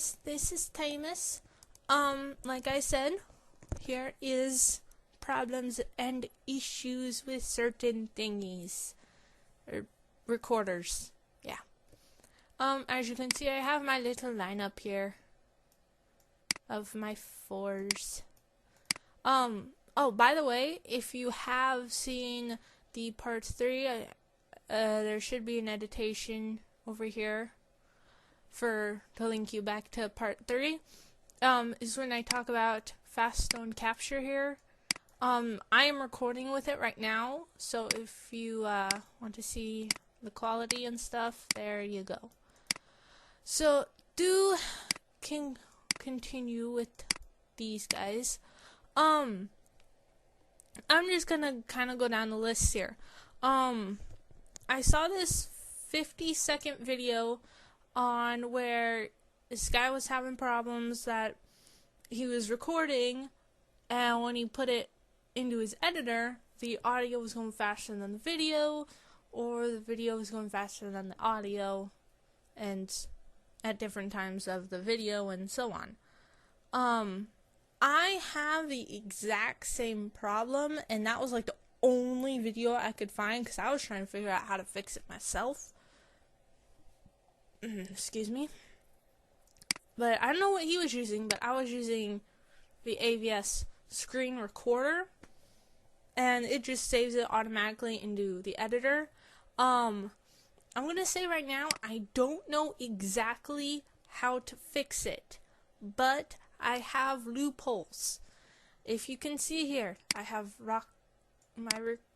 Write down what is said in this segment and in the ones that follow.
guys, this is Tamus. Like I said, here is problems and issues with certain thingies. Or recorders. Yeah. As you can see, I have my little lineup here of my 4s. Oh, by the way, if you have seen the part 3, there should be an annotation over here to link you back to part 3. Is when I talk about fast stone capture here. I am recording with it right now, so if you want to see the quality and stuff, there you go. So continue with these guys. I'm just gonna kind of go down the list here. I saw this 50-second video on where this guy was having problems that he was recording, and when he put it into his editor, the audio was going faster than the video, or the video was going faster than the audio, and at different times of the video, and so on. I have the exact same problem, and that was like the only video I could find, because I was trying to figure out how to fix it myself. Excuse me. But I don't know what he was using, but I was using the AVS screen recorder, and it just saves it automatically into the editor. I'm gonna say right now, I don't know exactly how to fix it, but I have loopholes. If you can see here, I have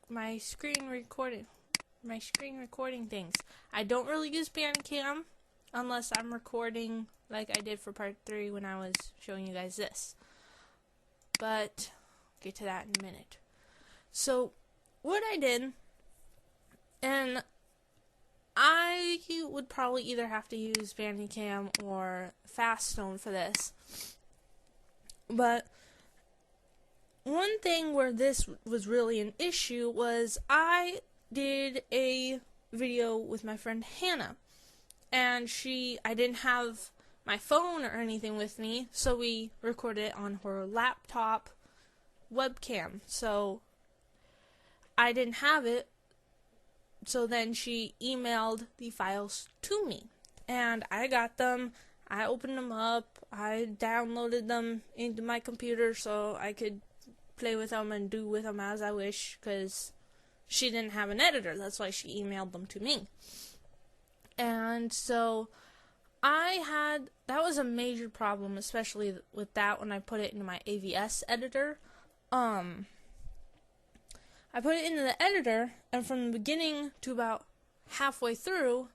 my screen recording things. I don't really use bandicam unless I'm recording like I did for part 3 when I was showing you guys this. But I'll get to that in a minute. So what I did, and I would probably either have to use bandicam or faststone for this. But one thing where this was really an issue was I did a video with my friend Hannah, and I didn't have my phone or anything with me, so we recorded it on her laptop webcam. So I didn't have it, so then she emailed the files to me, and I got them. I opened them up, I downloaded them into my computer so I could play with them and do with them as I wish, because she didn't have an editor. That's why she emailed them to me. And so that was a major problem, especially with that when I put it into my AVS editor. I put it into the editor, and from the beginning to about halfway through,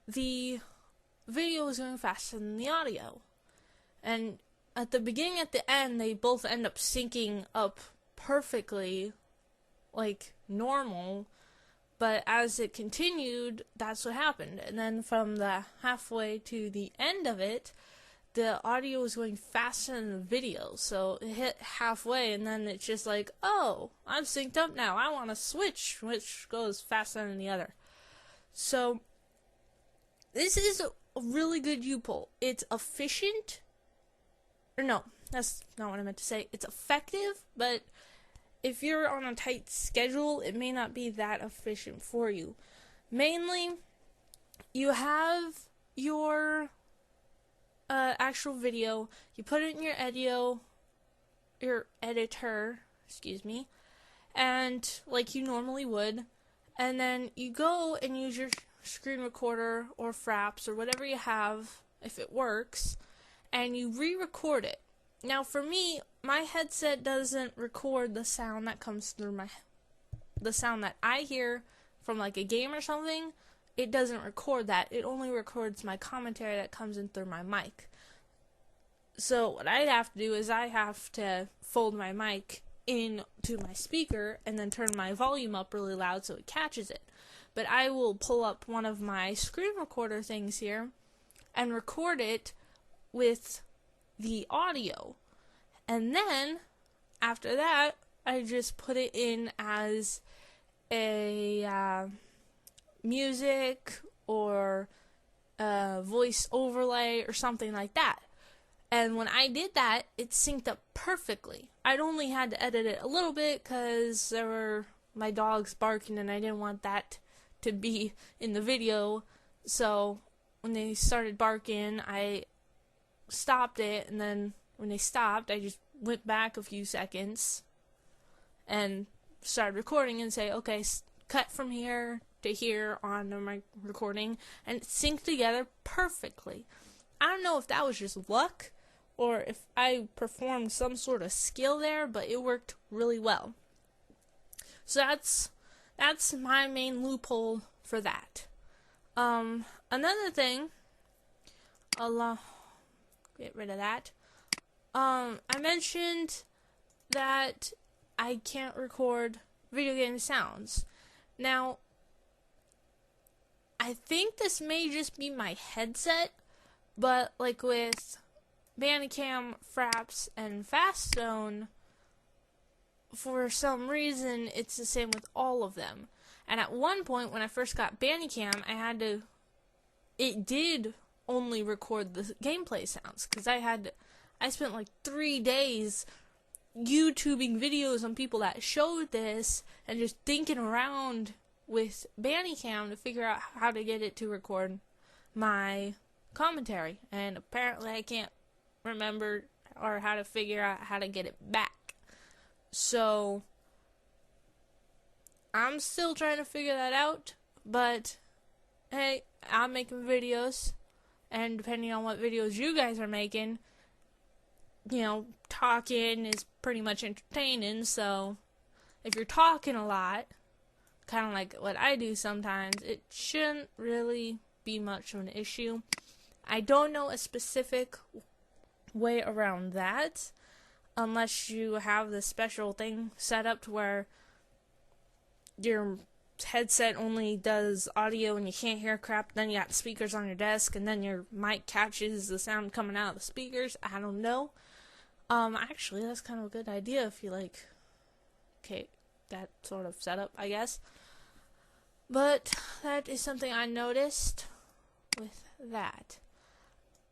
the video was going faster than the audio. And at the beginning, at the end, they both end up syncing up perfectly, like normal. But as it continued, that's what happened. And then from the halfway to the end of it, the audio was going faster than the video. So it hit halfway, and then it's just like, oh, I'm synced up now. I want to switch, which goes faster than the other. So this is a really good U-pull. It's efficient. Or no, that's not what I meant to say. It's effective, but if you're on a tight schedule, it may not be that efficient for you. Mainly, you have your actual video, you put it in your editor, and like you normally would, and then you go and use your screen recorder or fraps or whatever you have, if it works, and you re-record it. Now for me, my headset doesn't record the sound that comes through the sound that I hear from like a game or something. It doesn't record that. It only records my commentary that comes in through my mic. So what I have to do is I have to fold my mic into my speaker and then turn my volume up really loud so it catches it. But I will pull up one of my screen recorder things here and record it with the audio. And then after that, I just put it in as a music or voice overlay or something like that. And when I did that, it synced up perfectly. I'd only had to edit it a little bit because there were my dogs barking and I didn't want that to be in the video. So when they started barking, I stopped it, and then when they stopped, I just went back a few seconds and started recording and say, okay, cut from here to here on my recording, and it synced together perfectly. I don't know if that was just luck or if I performed some sort of skill there, but it worked really well. So that's my main loophole for that. Another thing, I'll get rid of that. I mentioned that I can't record video game sounds. Now, I think this may just be my headset, but like with Bandicam, Fraps, and Faststone, for some reason, it's the same with all of them. And at one point, when I first got Bandicam, it did only record the gameplay sounds, because I spent like 3 days YouTubing videos on people that showed this, and just thinking around with Bandicam to figure out how to get it to record my commentary. And apparently I can't remember or how to figure out how to get it back. So I'm still trying to figure that out, but hey, I'm making videos, and depending on what videos you guys are making, talking is pretty much entertaining. So if you're talking a lot, kind of like what I do sometimes, it shouldn't really be much of an issue. I don't know a specific way around that, unless you have this special thing set up to where your headset only does audio and you can't hear crap, then you got speakers on your desk, and then your mic catches the sound coming out of the speakers. I don't know. Actually, that's kind of a good idea if you like, that sort of setup, I guess. But that is something I noticed with that.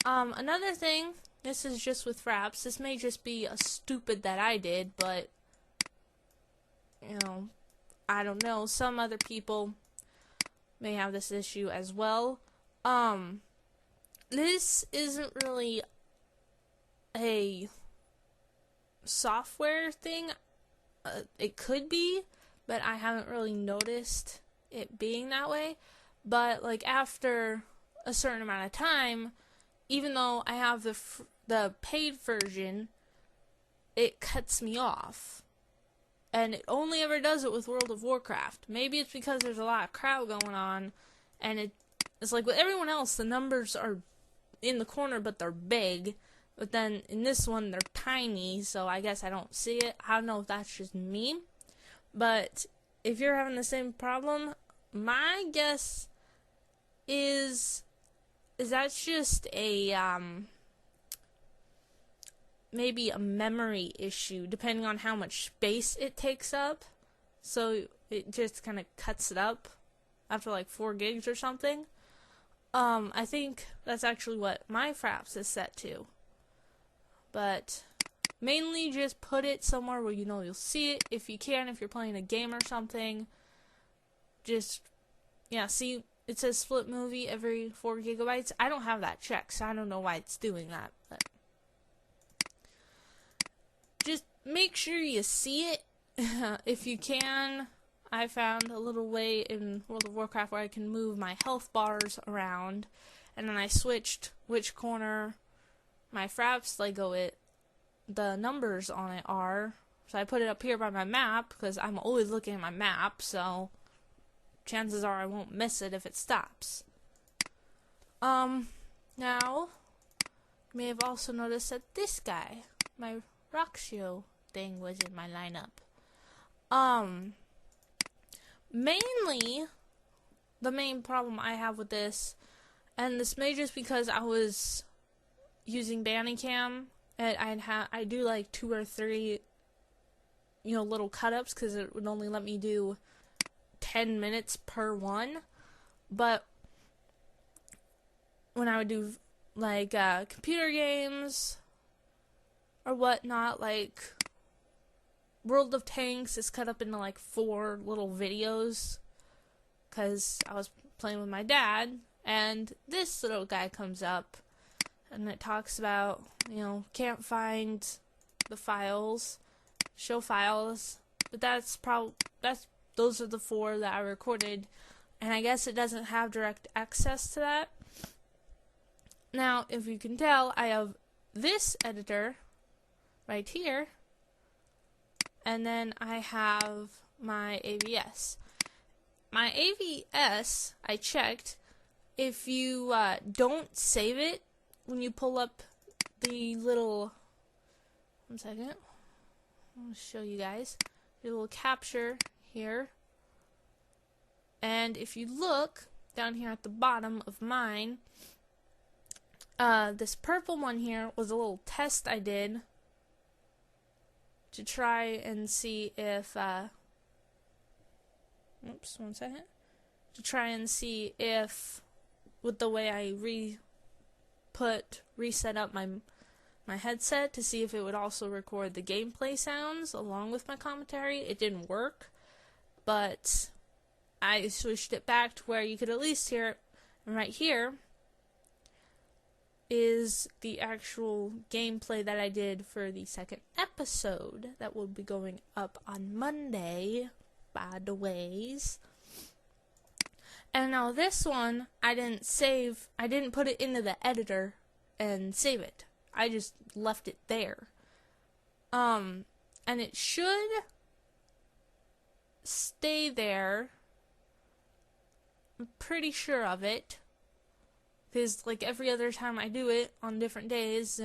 Another thing, this is just with Fraps, this may just be a stupid that I did, but, I don't know, some other people may have this issue as well. This isn't really a software thing. It could be, but I haven't really noticed it being that way. But like after a certain amount of time, even though I have the paid version, it cuts me off. And it only ever does it with World of Warcraft. Maybe it's because there's a lot of crowd going on, and it's like with everyone else, the numbers are in the corner, but they're big. But then in this one, they're tiny, so I guess I don't see it. I don't know if that's just me. But if you're having the same problem, my guess is that's just a maybe a memory issue, depending on how much space it takes up. So it just kind of cuts it up after like 4 gigs or something. I think that's actually what my Fraps is set to. But mainly just put it somewhere where you'll see it if you can, if you're playing a game or something. Just, see, it says split movie every 4 gigabytes. I don't have that checked, so I don't know why it's doing that. But just make sure you see it if you can. I found a little way in World of Warcraft where I can move my health bars around, and then I switched which corner my Fraps the numbers on it are. So I put it up here by my map, because I'm always looking at my map, so chances are I won't miss it if it stops. Now, you may have also noticed that this guy, my ROXIO thing, was in my lineup. Mainly, the main problem I have with this, and this may just because I was using Bandicam, and I do like 2 or 3, little cut-ups, because it would only let me do 10 minutes per one. But when I would do like computer games or whatnot, like World of Tanks is cut up into like 4 little videos because I was playing with my dad, and this little guy comes up and it talks about, can't find the files, show files, but those are the 4 that I recorded, and I guess it doesn't have direct access to that. Now, if you can tell, I have this editor right here, and then I have my AVS. My AVS, I checked, if you don't save it, when you pull up the little, one second, I'll show you guys, the little capture here, and if you look down here at the bottom of mine, this purple one here was a little test I did to try and see if, oops, one second, to try and see if, with the way I reset up my headset to see if it would also record the gameplay sounds along with my commentary. It didn't work, but I switched it back to where you could at least hear it. And right here is the actual gameplay that I did for the second episode that will be going up on Monday, by the ways. And now this one, I didn't put it into the editor and save it. I just left it there. And it should stay there. I'm pretty sure of it. Because, like, every other time I do it on different days,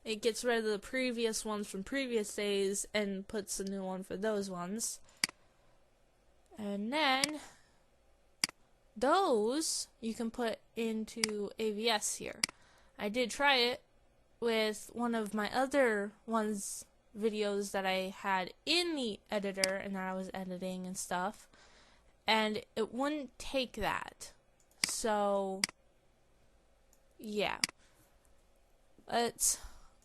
it gets rid of the previous ones from previous days and puts a new one for those ones. And then those you can put into AVS here. I did try it with one of my other videos that I had in the editor and that I was editing and stuff, and it wouldn't take that. So yeah, but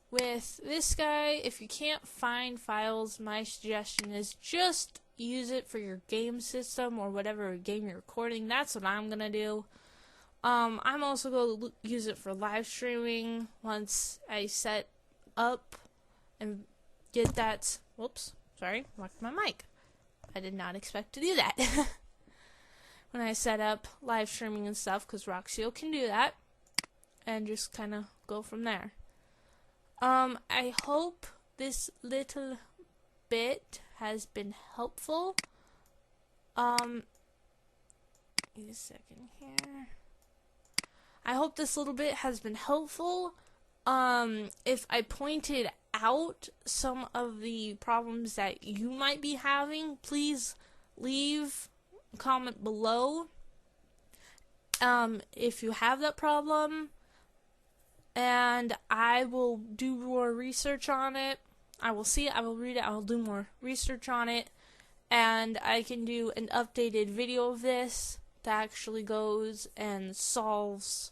with this guy, if you can't find files, my suggestion is just use it for your game system or whatever game you're recording. That's what I'm gonna do. I'm also going to use it for live streaming once I set up and get that. Whoops, sorry, locked my mic. I did not expect to do that. When I set up live streaming and stuff, because ROXIO can do that, and just kind of go from there. I hope this little bit has been helpful. Wait a second here. I hope this little bit has been helpful. If I pointed out some of the problems that you might be having, please leave a comment below. If you have that problem, and I will do more research on it. I will see it, I will read it, I will do more research on it, and I can do an updated video of this that actually goes and solves,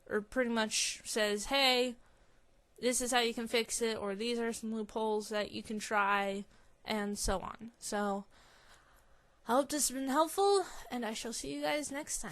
or pretty much says, hey, this is how you can fix it, or these are some loopholes that you can try, and so on. So, I hope this has been helpful, and I shall see you guys next time.